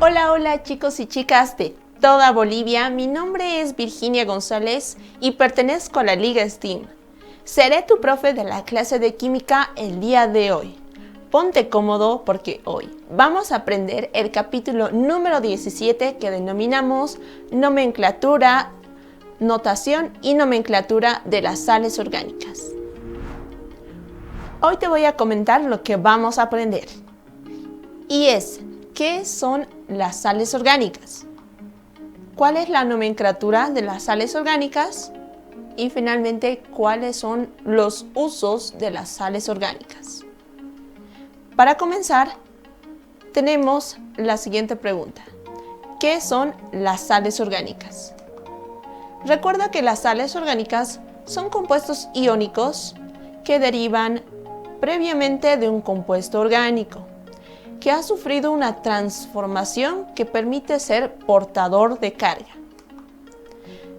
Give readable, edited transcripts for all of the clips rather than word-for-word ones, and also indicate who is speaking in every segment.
Speaker 1: Hola, hola chicos y chicas de toda Bolivia, mi nombre es Virginia González y pertenezco a la Liga STEAM. Seré tu profe de la clase de química el día de hoy. Ponte cómodo porque hoy vamos a aprender el capítulo número 17 que denominamos nomenclatura, notación y nomenclatura de las sales orgánicas. Hoy te voy a comentar lo que vamos a aprender y es ¿qué son las sales orgánicas? ¿Cuál es la nomenclatura de las sales orgánicas? Y finalmente, ¿cuáles son los usos de las sales orgánicas? Para comenzar, tenemos la siguiente pregunta. ¿Qué son las sales orgánicas? Recuerda que las sales orgánicas son compuestos iónicos que derivan previamente de un compuesto orgánico que ha sufrido una transformación que permite ser portador de carga.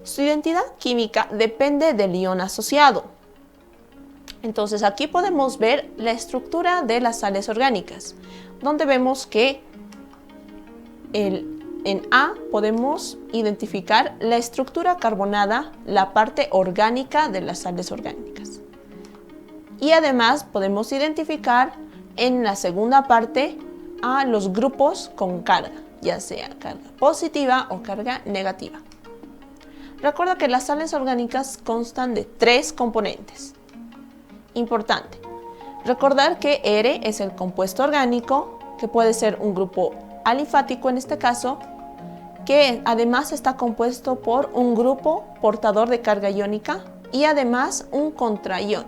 Speaker 1: Su identidad química depende del ion asociado. Entonces aquí podemos ver la estructura de las sales orgánicas, donde vemos que en A podemos identificar la estructura carbonada, la parte orgánica de las sales orgánicas. Y además podemos identificar en la segunda parte a los grupos con carga, ya sea carga positiva o carga negativa. Recuerda que las sales orgánicas constan de 3 componentes. Importante, recordar que R es el compuesto orgánico, que puede ser un grupo alifático en este caso, que además está compuesto por un grupo portador de carga iónica y además un contraión,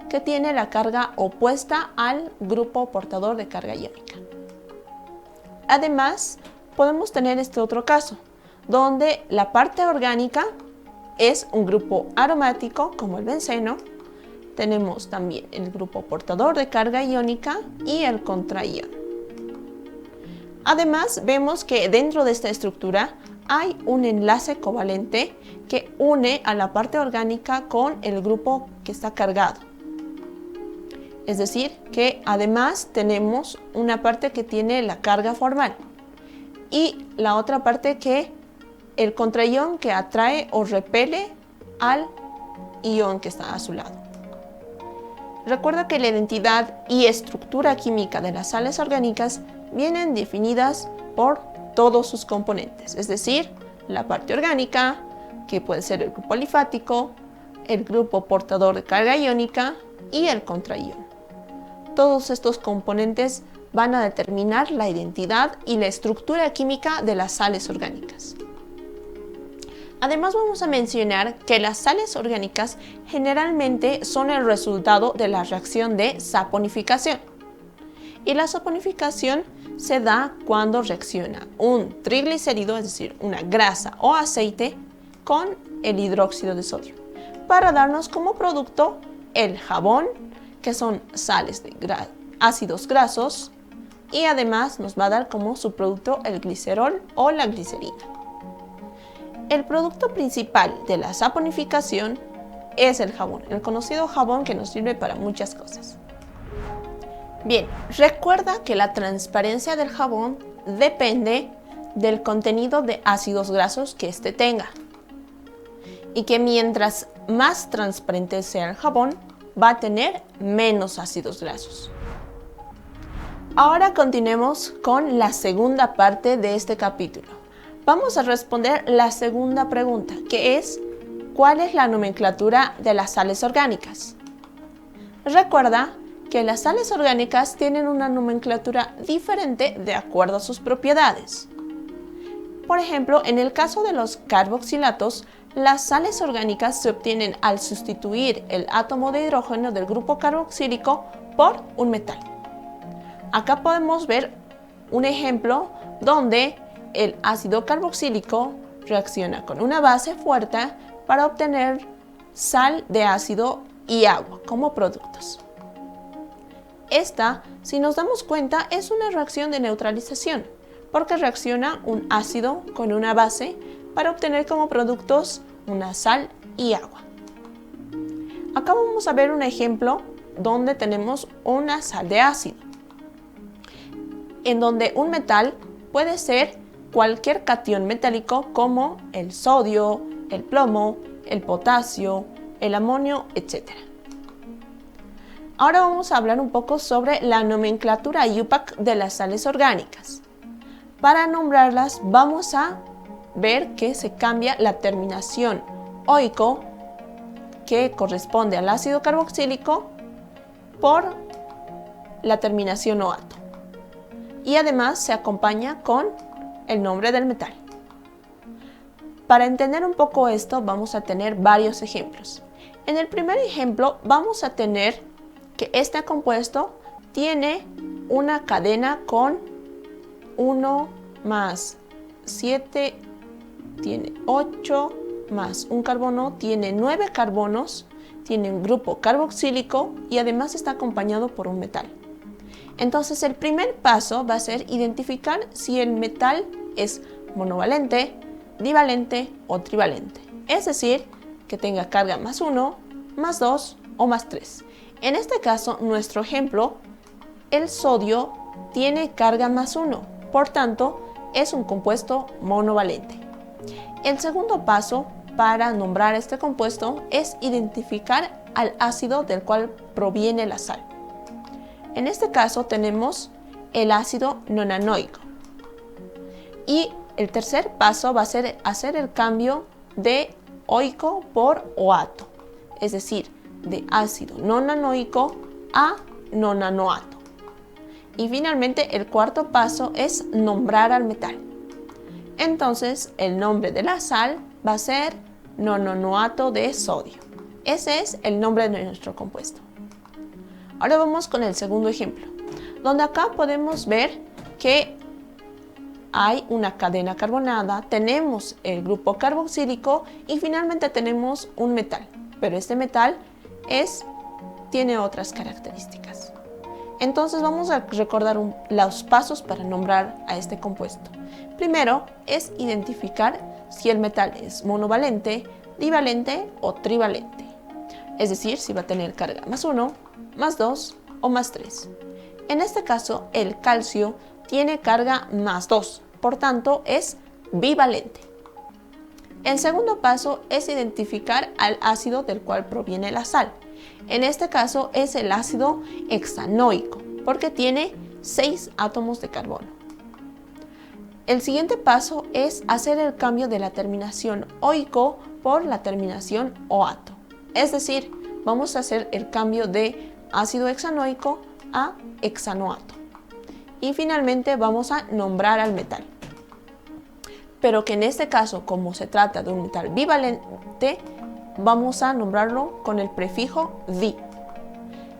Speaker 1: que tiene la carga opuesta al grupo portador de carga iónica. Además, podemos tener este otro caso, donde la parte orgánica es un grupo aromático, como el benceno. Tenemos también el grupo portador de carga iónica y el contraión. Además, vemos que dentro de esta estructura hay un enlace covalente que une a la parte orgánica con el grupo que está cargado. Es decir, que además tenemos una parte que tiene la carga formal y la otra parte que el contraión que atrae o repele al ion que está a su lado. Recuerda que la identidad y estructura química de las sales orgánicas vienen definidas por todos sus componentes, es decir, la parte orgánica, que puede ser el grupo alifático, el grupo portador de carga iónica y el contraión. Todos estos componentes van a determinar la identidad y la estructura química de las sales orgánicas. Además, vamos a mencionar que las sales orgánicas generalmente son el resultado de la reacción de saponificación. Y la saponificación se da cuando reacciona un triglicérido, es decir, una grasa o aceite, con el hidróxido de sodio, para darnos como producto el jabón, que son sales de ácidos grasos, y además nos va a dar como subproducto el glicerol o la glicerina. El producto principal de la saponificación es el jabón, el conocido jabón que nos sirve para muchas cosas. Bien, recuerda que la transparencia del jabón depende del contenido de ácidos grasos que éste tenga, y que mientras más transparente sea el jabón, va a tener menos ácidos grasos. Ahora continuemos con la segunda parte de este capítulo. Vamos a responder la segunda pregunta, que es ¿cuál es la nomenclatura de las sales orgánicas? Recuerda que las sales orgánicas tienen una nomenclatura diferente de acuerdo a sus propiedades. Por ejemplo, en el caso de los carboxilatos, las sales orgánicas se obtienen al sustituir el átomo de hidrógeno del grupo carboxílico por un metal. Acá podemos ver un ejemplo donde el ácido carboxílico reacciona con una base fuerte para obtener sal de ácido y agua como productos. Esta, si nos damos cuenta, es una reacción de neutralización, porque reacciona un ácido con una base para obtener como productos una sal y agua. Acá vamos a ver un ejemplo donde tenemos una sal de ácido, en donde un metal puede ser cualquier catión metálico como el sodio, el plomo, el potasio, el amonio, etc. Ahora vamos a hablar un poco sobre la nomenclatura IUPAC de las sales orgánicas. Para nombrarlas vamos a ver que se cambia la terminación oico, que corresponde al ácido carboxílico, por la terminación oato. Y además se acompaña con el nombre del metal. Para entender un poco esto vamos a tener varios ejemplos. En el primer ejemplo vamos a tener que este compuesto tiene una cadena con 1 más 7, tiene 8 más un carbono, tiene 9 carbonos, tiene un grupo carboxílico y además está acompañado por un metal. Entonces el primer paso va a ser identificar si el metal es monovalente, divalente o trivalente. Es decir, que tenga carga más 1, más 2 o más 3. En este caso, nuestro ejemplo, el sodio tiene carga más 1, por tanto, es un compuesto monovalente. El segundo paso para nombrar este compuesto es identificar al ácido del cual proviene la sal. En este caso tenemos el ácido nonanoico. Y el tercer paso va a ser hacer el cambio de oico por oato, es decir, de ácido nonanoico a nonanoato. Y finalmente el cuarto paso es nombrar al metal. Entonces el nombre de la sal va a ser nononoato de sodio. Ese es el nombre de nuestro compuesto. Ahora vamos con el segundo ejemplo, donde acá podemos ver que hay una cadena carbonada, tenemos el grupo carboxílico y finalmente tenemos un metal, pero este metal tiene otras características. Entonces vamos a recordar los pasos para nombrar a este compuesto. Primero es identificar si el metal es monovalente, divalente o trivalente. Es decir, si va a tener carga más 1, más 2 o más 3. En este caso, el calcio tiene carga más 2, por tanto es bivalente. El segundo paso es identificar al ácido del cual proviene la sal. En este caso es el ácido hexanoico, porque tiene 6 átomos de carbono. El siguiente paso es hacer el cambio de la terminación oico por la terminación oato. Es decir, vamos a hacer el cambio de ácido hexanoico a hexanoato. Y finalmente vamos a nombrar al metal. Pero que en este caso, como se trata de un metal bivalente, vamos a nombrarlo con el prefijo di.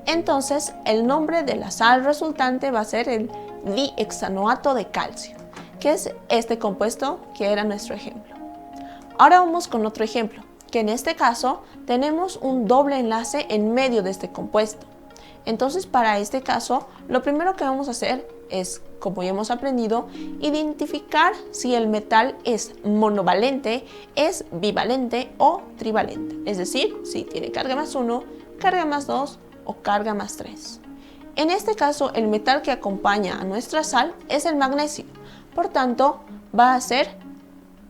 Speaker 1: Entonces, el nombre de la sal resultante va a ser el dihexanoato de calcio, que es este compuesto que era nuestro ejemplo. Ahora vamos con otro ejemplo, que en este caso tenemos un doble enlace en medio de este compuesto. Entonces, para este caso, lo primero que vamos a hacer es, como ya hemos aprendido, identificar si el metal es monovalente, es bivalente o trivalente. Es decir, si tiene carga más 1, carga más 2 o carga más 3. En este caso, el metal que acompaña a nuestra sal es el magnesio. Por tanto, va a ser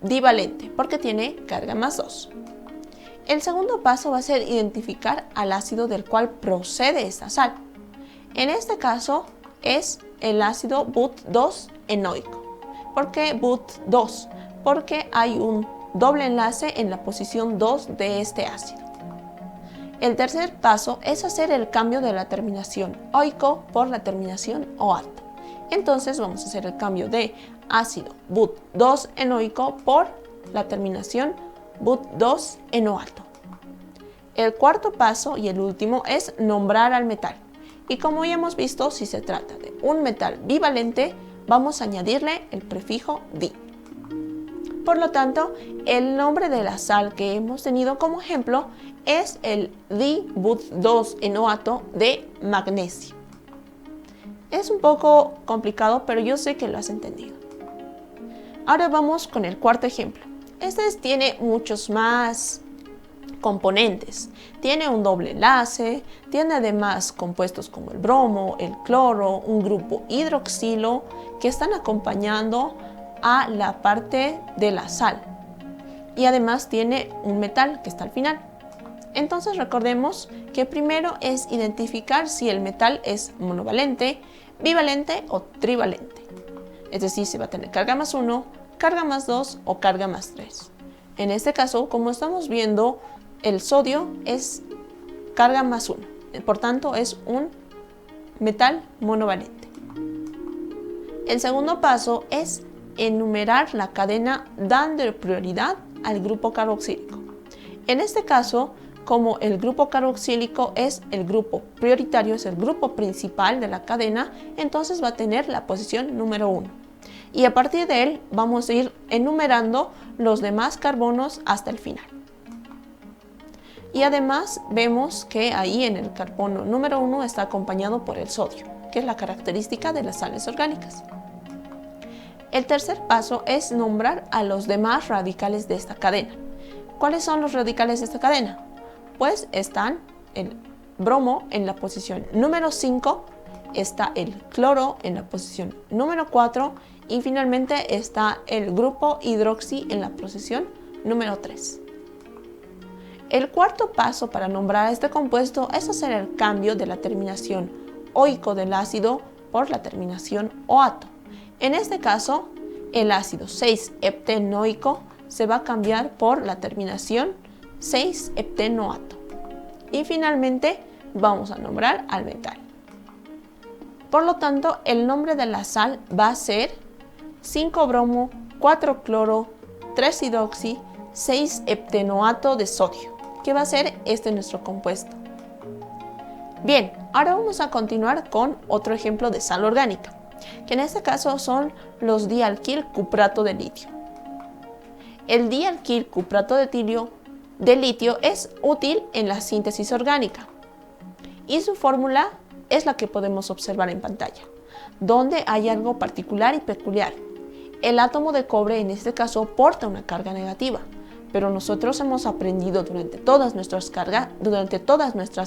Speaker 1: divalente porque tiene carga más 2. El segundo paso va a ser identificar al ácido del cual procede esta sal. En este caso es el ácido but2-enoico. ¿Por qué but2? Porque hay un doble enlace en la posición 2 de este ácido. El tercer paso es hacer el cambio de la terminación oico por la terminación oato. Entonces vamos a hacer el cambio de ácido but2-enoico por la terminación but2-enoato. El cuarto paso y el último es nombrar al metal. Y como ya hemos visto, si se trata de un metal bivalente, vamos a añadirle el prefijo di. Por lo tanto, el nombre de la sal que hemos tenido como ejemplo es el di-but2-enoato de magnesio. Es un poco complicado, pero yo sé que lo has entendido. Ahora vamos con el cuarto ejemplo. Este tiene muchos más componentes. Tiene un doble enlace, tiene además compuestos como el bromo, el cloro, un grupo hidroxilo que están acompañando a la parte de la sal. Y además tiene un metal que está al final. Entonces recordemos que primero es identificar si el metal es monovalente, bivalente o trivalente. Es decir, si va a tener carga más 1, carga más 2 o carga más 3. En este caso, como estamos viendo, el sodio es carga más 1. Por tanto, es un metal monovalente. El segundo paso es enumerar la cadena dando prioridad al grupo carboxílico. En este caso, como el grupo carboxílico es el grupo prioritario, es el grupo principal de la cadena, entonces va a tener la posición número 1. Y a partir de él vamos a ir enumerando los demás carbonos hasta el final. Y además vemos que ahí en el carbono número 1 está acompañado por el sodio, que es la característica de las sales orgánicas. El tercer paso es nombrar a los demás radicales de esta cadena. ¿Cuáles son los radicales de esta cadena? Pues están el bromo en la posición número 5, está el cloro en la posición número 4 y finalmente está el grupo hidroxi en la posición número 3. El cuarto paso para nombrar a este compuesto es hacer el cambio de la terminación oico del ácido por la terminación oato. En este caso, el ácido 6-heptenoico se va a cambiar por la terminación 6-heptenoato. Y finalmente vamos a nombrar al metal. Por lo tanto, el nombre de la sal va a ser 5-bromo, 4-cloro, 3-hidroxi, 6-heptenoato de sodio, que va a ser nuestro compuesto. Bien, ahora vamos a continuar con otro ejemplo de sal orgánica, que en este caso son los dialquil cuprato de litio. El dialquil cuprato de litio es útil en la síntesis orgánica y su fórmula es la que podemos observar en pantalla, donde hay algo particular y peculiar. El átomo de cobre en este caso porta una carga negativa, pero nosotros hemos aprendido durante todas nuestras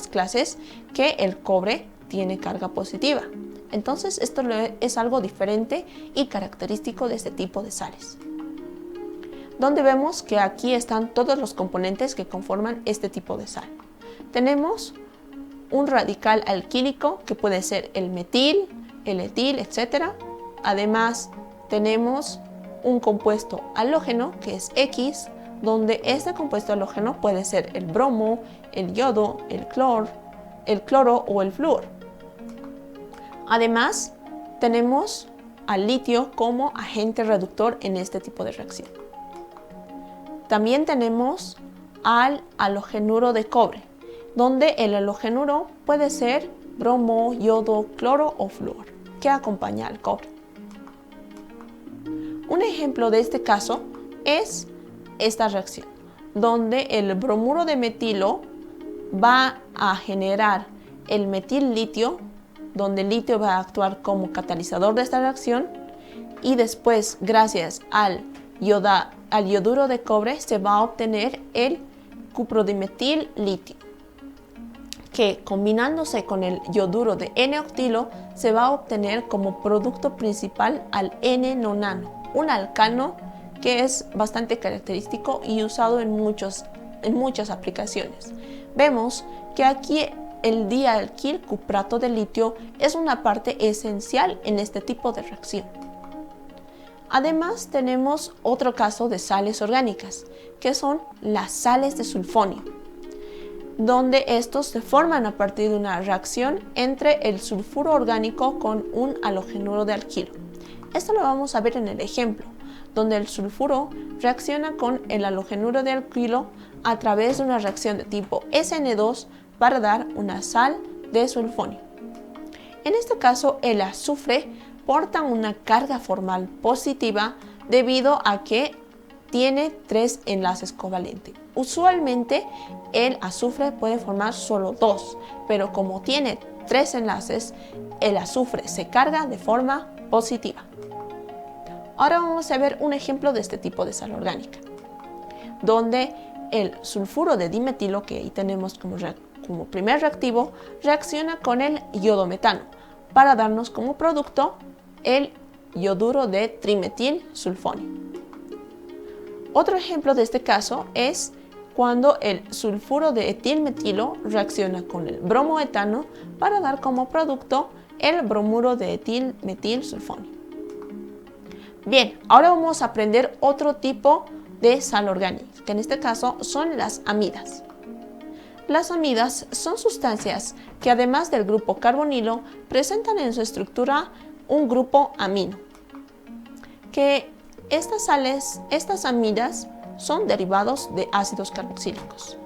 Speaker 1: clases que el cobre tiene carga positiva. Entonces esto es algo diferente y característico de este tipo de sales, donde vemos que aquí están todos los componentes que conforman este tipo de sal. Tenemos un radical alquílico que puede ser el metil, el etil, etc. Además tenemos un compuesto halógeno que es X, donde este compuesto halógeno puede ser el bromo, el yodo, el cloro o el flúor. Además tenemos al litio como agente reductor en este tipo de reacción. También tenemos al halogenuro de cobre, donde el halogenuro puede ser bromo, yodo, cloro o flúor, que acompaña al cobre. Un ejemplo de este caso es esta reacción, donde el bromuro de metilo va a generar el metil litio, donde el litio va a actuar como catalizador de esta reacción y después, gracias al yoduro de cobre, se va a obtener el cuprodimetil litio, que combinándose con el yoduro de N-octilo se va a obtener como producto principal al N-nonano, un alcano que es bastante característico y usado en muchas aplicaciones. Vemos que aquí el dialquil cuprato de litio es una parte esencial en este tipo de reacción. Además tenemos otro caso de sales orgánicas, que son las sales de sulfonio, donde estos se forman a partir de una reacción entre el sulfuro orgánico con un halogenuro de alquilo. Esto lo vamos a ver en el ejemplo, donde el sulfuro reacciona con el halogenuro de alquilo a través de una reacción de tipo SN2 para dar una sal de sulfonio. En este caso, el azufre porta una carga formal positiva debido a que tiene 3 enlaces covalentes. Usualmente el azufre puede formar solo 2, pero como tiene 3 enlaces, el azufre se carga de forma positiva. Ahora vamos a ver un ejemplo de este tipo de sal orgánica, donde el sulfuro de dimetilo, que ahí tenemos como primer reactivo, reacciona con el iodometano para darnos como producto el yoduro de trimetilsulfonio. Otro ejemplo de este caso es cuando el sulfuro de etilmetilo reacciona con el bromoetano para dar como producto el bromuro de etilmetilsulfonio. Bien, ahora vamos a aprender otro tipo de sal orgánica, que en este caso son las amidas. Las amidas son sustancias que además del grupo carbonilo presentan en su estructura un grupo amino, que estas amidas son derivados de ácidos carboxílicos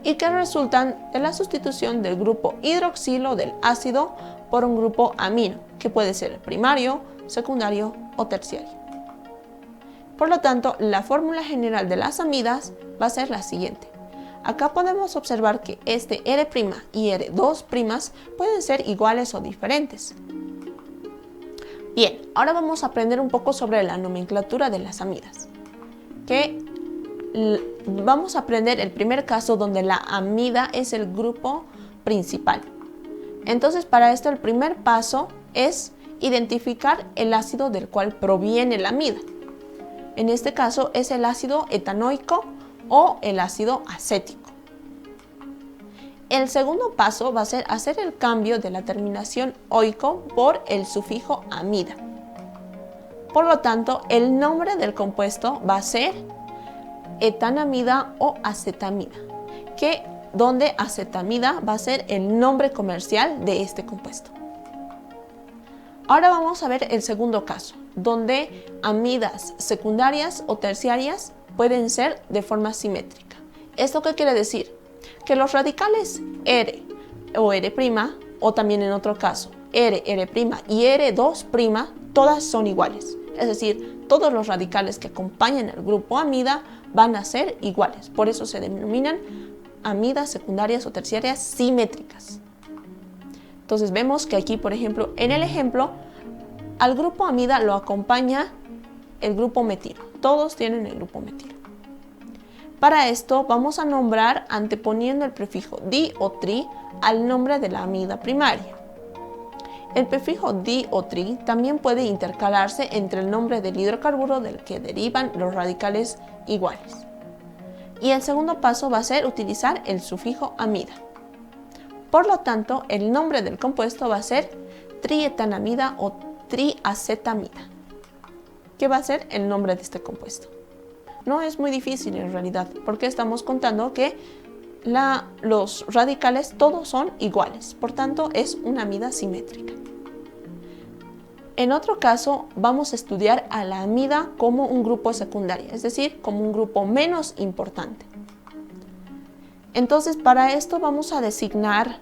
Speaker 1: y que resultan de la sustitución del grupo hidroxilo del ácido por un grupo amino, que puede ser primario, secundario o terciario. Por lo tanto, la fórmula general de las amidas va a ser la siguiente. Acá podemos observar que este R' y R2' pueden ser iguales o diferentes. Bien, ahora vamos a aprender un poco sobre la nomenclatura de las amidas. Vamos a aprender el primer caso donde la amida es el grupo principal. Entonces, para esto el primer paso es identificar el ácido del cual proviene la amida. En este caso es el ácido etanoico o el ácido acético. El segundo paso va a ser hacer el cambio de la terminación oico por el sufijo amida. Por lo tanto, el nombre del compuesto va a ser etanamida o acetamida, donde acetamida va a ser el nombre comercial de este compuesto. Ahora vamos a ver el segundo caso, donde amidas secundarias o terciarias pueden ser de forma simétrica. ¿Esto qué quiere decir? Que los radicales R o R', o también en otro caso R', R' y R2' todas son iguales. Es decir, todos los radicales que acompañan el grupo amida van a ser iguales. Por eso se denominan amidas secundarias o terciarias simétricas. Entonces vemos que aquí, por ejemplo, en el ejemplo, al grupo amida lo acompaña el grupo metilo. Todos tienen el grupo metilo. Para esto vamos a nombrar anteponiendo el prefijo di o tri al nombre de la amida primaria. El prefijo di o tri también puede intercalarse entre el nombre del hidrocarburo del que derivan los radicales iguales. Y el segundo paso va a ser utilizar el sufijo amida. Por lo tanto, el nombre del compuesto va a ser trietanamida o triacetamida, que va a ser el nombre de este compuesto. No es muy difícil en realidad, porque estamos contando que los radicales todos son iguales, por tanto es una amida simétrica. En otro caso vamos a estudiar a la amida como un grupo secundario, es decir, como un grupo menos importante. Entonces para esto vamos a designar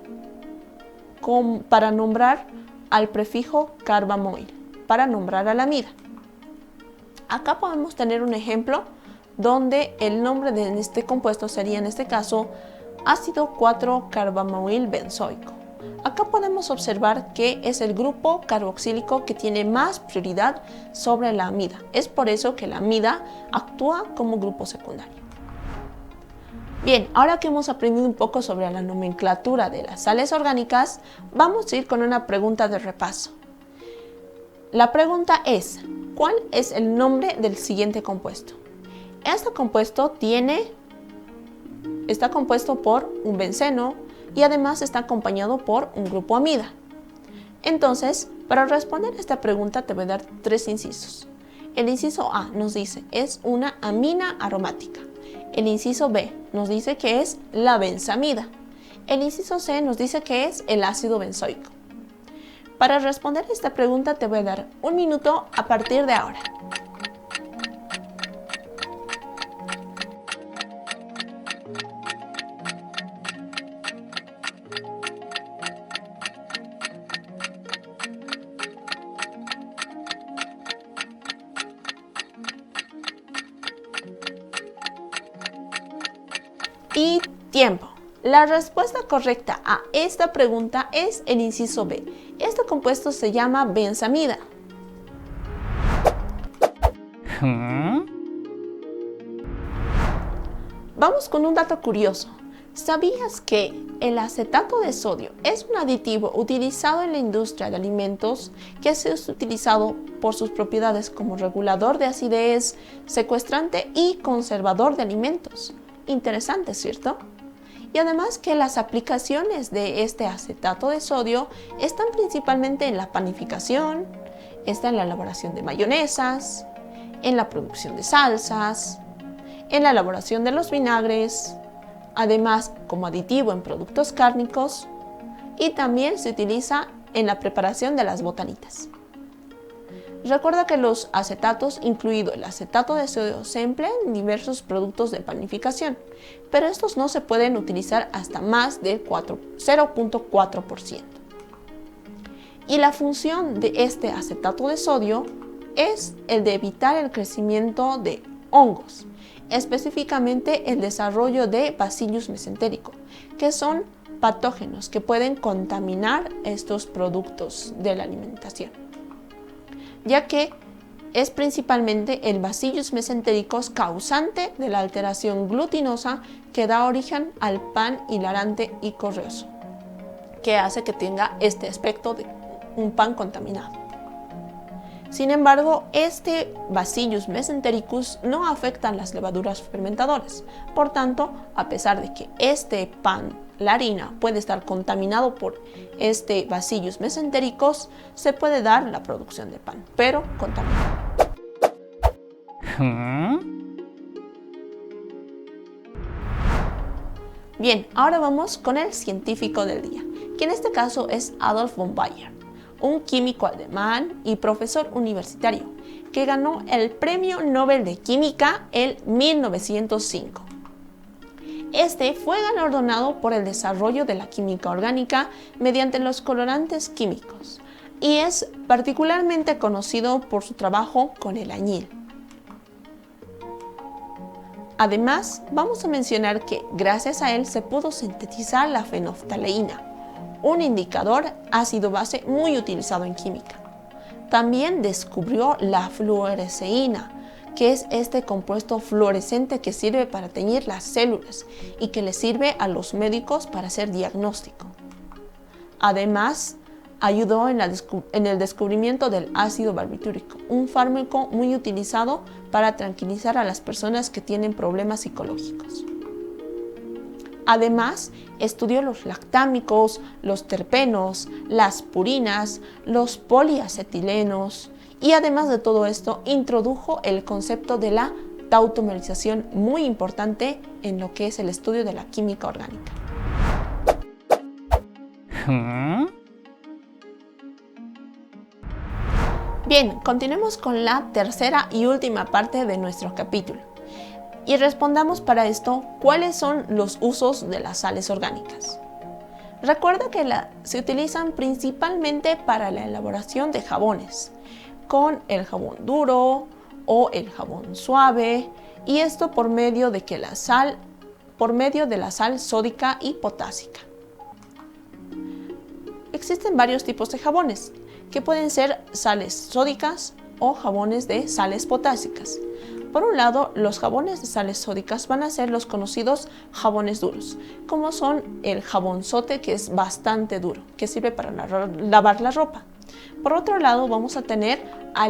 Speaker 1: para nombrar al prefijo carbamoil, para nombrar a la amida. Acá podemos tener un ejemplo donde el nombre de este compuesto sería en este caso ácido 4-carbamoil benzoico. Acá podemos observar que es el grupo carboxílico que tiene más prioridad sobre la amida. Es por eso que la amida actúa como grupo secundario. Bien, ahora que hemos aprendido un poco sobre la nomenclatura de las sales orgánicas, vamos a ir con una pregunta de repaso. La pregunta es, ¿cuál es el nombre del siguiente compuesto? Este compuesto está compuesto por un benceno y además está acompañado por un grupo amida. Entonces, para responder a esta pregunta te voy a dar 3 incisos. El inciso A nos dice, es una amina aromática. El inciso B nos dice que es la benzamida. El inciso C nos dice que es el ácido benzoico. Para responder a esta pregunta te voy a dar 1 minuto a partir de ahora. Y tiempo. La respuesta correcta a esta pregunta es el inciso B. Este compuesto se llama benzamida. Vamos con un dato curioso. ¿Sabías que el acetato de sodio es un aditivo utilizado en la industria de alimentos que es utilizado por sus propiedades como regulador de acidez, secuestrante y conservador de alimentos? Interesante, ¿cierto? Y además que las aplicaciones de este acetato de sodio están principalmente en la panificación, está en la elaboración de mayonesas, en la producción de salsas, en la elaboración de los vinagres, además como aditivo en productos cárnicos y también se utiliza en la preparación de las botanitas. Recuerda que los acetatos, incluido el acetato de sodio, se emplean en diversos productos de panificación, pero estos no se pueden utilizar hasta más del 0.4%. Y la función de este acetato de sodio es el de evitar el crecimiento de hongos, específicamente el desarrollo de Bacillus mesenterico, que son patógenos que pueden contaminar estos productos de la alimentación, ya que es principalmente el Bacillus mesentericus causante de la alteración glutinosa que da origen al pan hilarante y correoso, que hace que tenga este aspecto de un pan contaminado. Sin embargo, este Bacillus mesentericus no afecta a las levaduras fermentadoras. Por tanto, a pesar de que este pan, la harina, puede estar contaminado por este Bacillus mesentericus, se puede dar la producción de pan, pero contaminado. Bien, ahora vamos con el científico del día, que en este caso es Adolf von Baeyer, un químico alemán y profesor universitario que ganó el Premio Nobel de Química en 1905. Este fue galardonado por el desarrollo de la química orgánica mediante los colorantes químicos y es particularmente conocido por su trabajo con el añil. Además, vamos a mencionar que gracias a él se pudo sintetizar la fenolftaleína, un indicador ácido-base muy utilizado en química. También descubrió la fluoresceína, que es este compuesto fluorescente que sirve para teñir las células y que le sirve a los médicos para hacer diagnóstico. Además, ayudó en el descubrimiento del ácido barbitúrico, un fármaco muy utilizado para tranquilizar a las personas que tienen problemas psicológicos. Además, estudió los lactámicos, los terpenos, las purinas, los poliacetilenos y además de todo esto, introdujo el concepto de la tautomerización, muy importante en lo que es el estudio de la química orgánica. Bien, continuemos con la tercera y última parte de nuestro capítulo. Y respondamos para esto cuáles son los usos de las sales orgánicas. Recuerda que se utilizan principalmente para la elaboración de jabones, con el jabón duro o el jabón suave, y esto por medio de la sal sódica y potásica. Existen varios tipos de jabones, que pueden ser sales sódicas o jabones de sales potásicas. Por un lado, los jabones de sales sódicas van a ser los conocidos jabones duros, como son el jabonzote, que es bastante duro, que sirve para lavar la ropa. Por otro lado, vamos a tener a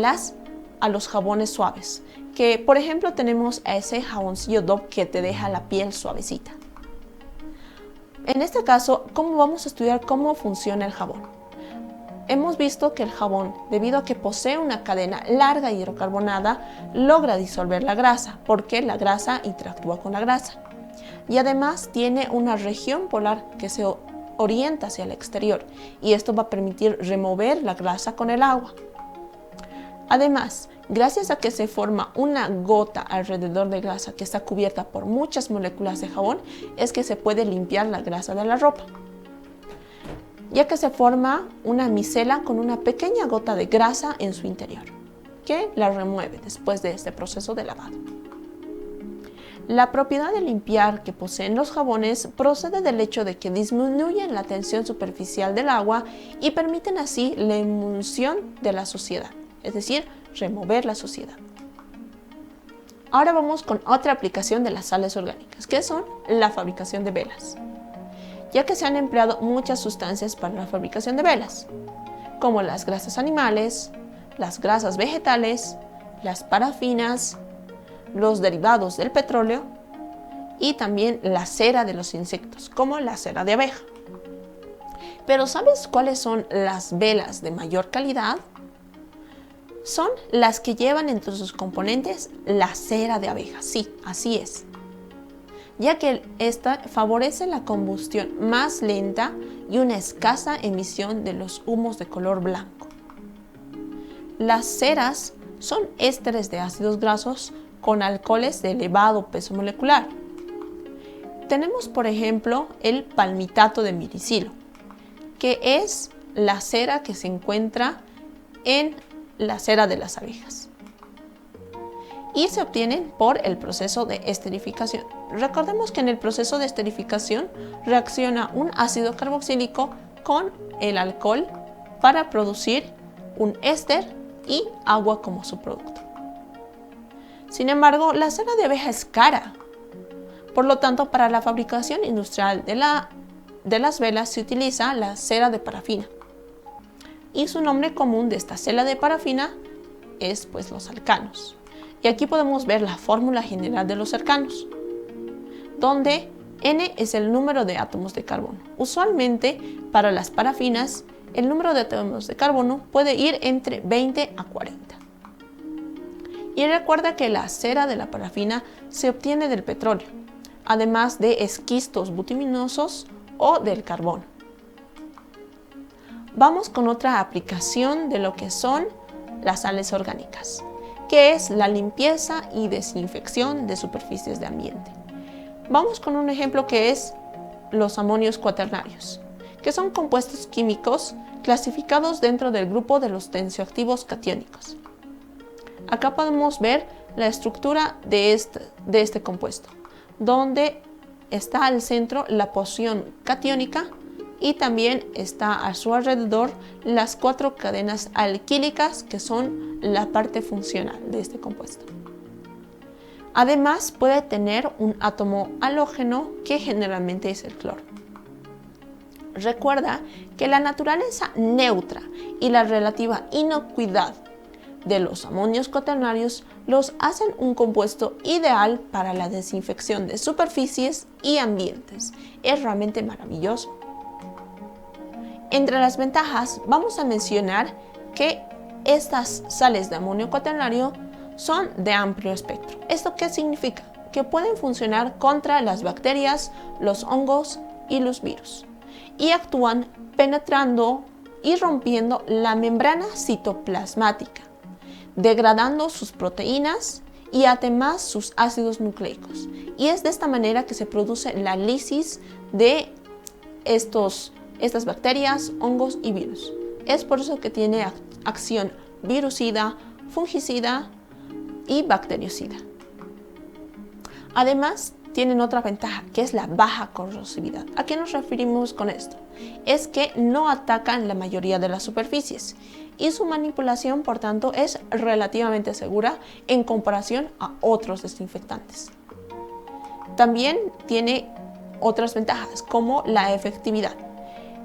Speaker 1: los jabones suaves, que por ejemplo tenemos a ese jaboncillo Dove que te deja la piel suavecita. En este caso, vamos a estudiar cómo funciona el jabón. Hemos visto que el jabón, debido a que posee una cadena larga y hidrocarbonada, logra disolver la grasa, porque la grasa interactúa con la grasa. Y además tiene una región polar que se orienta hacia el exterior, y esto va a permitir remover la grasa con el agua. Además, gracias a que se forma una gota alrededor de grasa que está cubierta por muchas moléculas de jabón, es que se puede limpiar la grasa de la ropa, ya que se forma una micela con una pequeña gota de grasa en su interior, que la remueve después de este proceso de lavado. La propiedad de limpiar que poseen los jabones procede del hecho de que disminuyen la tensión superficial del agua y permiten así la emulsión de la suciedad, es decir, remover la suciedad. Ahora vamos con otra aplicación de las sales orgánicas, que son la fabricación de velas, ya que se han empleado muchas sustancias para la fabricación de velas, como las grasas animales, las grasas vegetales, las parafinas, los derivados del petróleo y también la cera de los insectos, como la cera de abeja. Pero ¿sabes cuáles son las velas de mayor calidad? Son las que llevan entre sus componentes la cera de abeja. Sí, así es. Ya que esta favorece la combustión más lenta y una escasa emisión de los humos de color blanco. Las ceras son ésteres de ácidos grasos con alcoholes de elevado peso molecular. Tenemos, por ejemplo, el palmitato de milicilo, que es la cera que se encuentra en la cera de las abejas. Y se obtienen por el proceso de esterificación. Recordemos que en el proceso de esterificación reacciona un ácido carboxílico con el alcohol para producir un éster y agua como subproducto. Sin embargo, la cera de abeja es cara. Por lo tanto, para la fabricación industrial de las velas se utiliza la cera de parafina. Y su nombre común de esta cera de parafina es pues los alcanos. Y aquí podemos ver la fórmula general de los alcanos, donde N es el número de átomos de carbono. Usualmente para las parafinas el número de átomos de carbono puede ir entre 20 a 40. Y recuerda que la cera de la parafina se obtiene del petróleo, además de esquistos bituminosos o del carbón. Vamos con otra aplicación de lo que son las sales orgánicas, que es la limpieza y desinfección de superficies de ambiente. Vamos con un ejemplo que es los amonios cuaternarios, que son compuestos químicos clasificados dentro del grupo de los tensioactivos catiónicos. Acá podemos ver la estructura de este compuesto, donde está al centro la posición catiónica y también está a su alrededor las 4 cadenas alquílicas, que son la parte funcional de este compuesto. Además, puede tener un átomo halógeno, que generalmente es el cloro. Recuerda que la naturaleza neutra y la relativa inocuidad de los amonios cuaternarios los hacen un compuesto ideal para la desinfección de superficies y ambientes. Es realmente maravilloso. Entre las ventajas vamos a mencionar que estas sales de amonio cuaternario son de amplio espectro. ¿Esto qué significa? Que pueden funcionar contra las bacterias, los hongos y los virus, y actúan penetrando y rompiendo la membrana citoplasmática, degradando sus proteínas y además sus ácidos nucleicos. Y es de esta manera que se produce la lisis de estas bacterias, hongos y virus. Es por eso que tiene acción virucida, fungicida y bactericida. Además, tienen otra ventaja, que es la baja corrosividad. ¿A qué nos referimos con esto? Es que no atacan la mayoría de las superficies y su manipulación, por tanto, es relativamente segura en comparación a otros desinfectantes. También tiene otras ventajas, como la efectividad,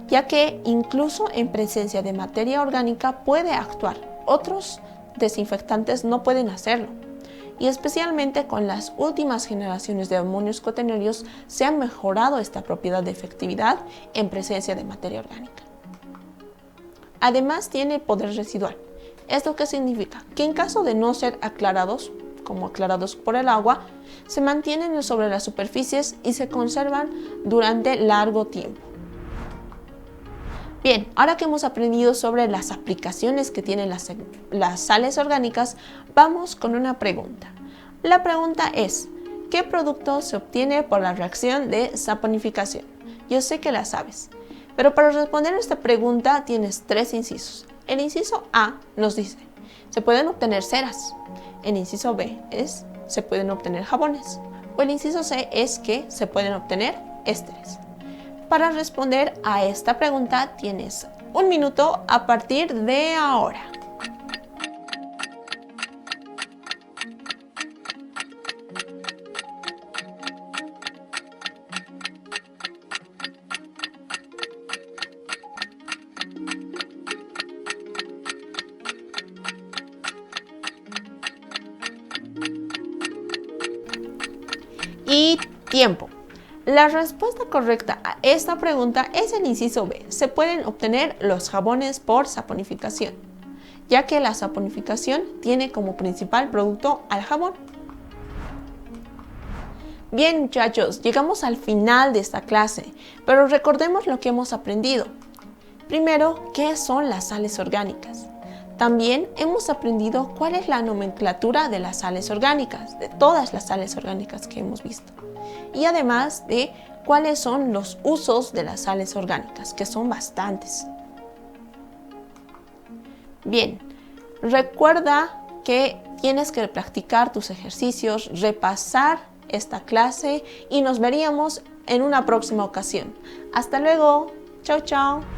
Speaker 1: ya que incluso en presencia de materia orgánica puede actuar. Otros desinfectantes no pueden hacerlo. Y especialmente con las últimas generaciones de amonios cuaternarios se ha mejorado esta propiedad de efectividad en presencia de materia orgánica. Además, tiene poder residual. ¿Esto qué significa? Que en caso de no ser aclarados, como aclarados por el agua, se mantienen sobre las superficies y se conservan durante largo tiempo. Bien, ahora que hemos aprendido sobre las aplicaciones que tienen las sales orgánicas, vamos con una pregunta. La pregunta es, ¿qué producto se obtiene por la reacción de saponificación? Yo sé que la sabes, pero para responder a esta pregunta tienes 3 incisos. El inciso A nos dice, se pueden obtener ceras. El inciso B es, se pueden obtener jabones. O el inciso C es que se pueden obtener ésteres. Para responder a esta pregunta tienes 1 minuto a partir de ahora. y tiempo. La respuesta correcta a esta pregunta es el inciso B. Se pueden obtener los jabones por saponificación, ya que la saponificación tiene como principal producto al jabón. Bien, muchachos, llegamos al final de esta clase, pero recordemos lo que hemos aprendido. Primero, ¿qué son las sales orgánicas? También hemos aprendido cuál es la nomenclatura de las sales orgánicas, de todas las sales orgánicas que hemos visto. Y además de cuáles son los usos de las sales orgánicas, que son bastantes. Bien, recuerda que tienes que practicar tus ejercicios, repasar esta clase y nos veríamos en una próxima ocasión. Hasta luego. Chao, chao.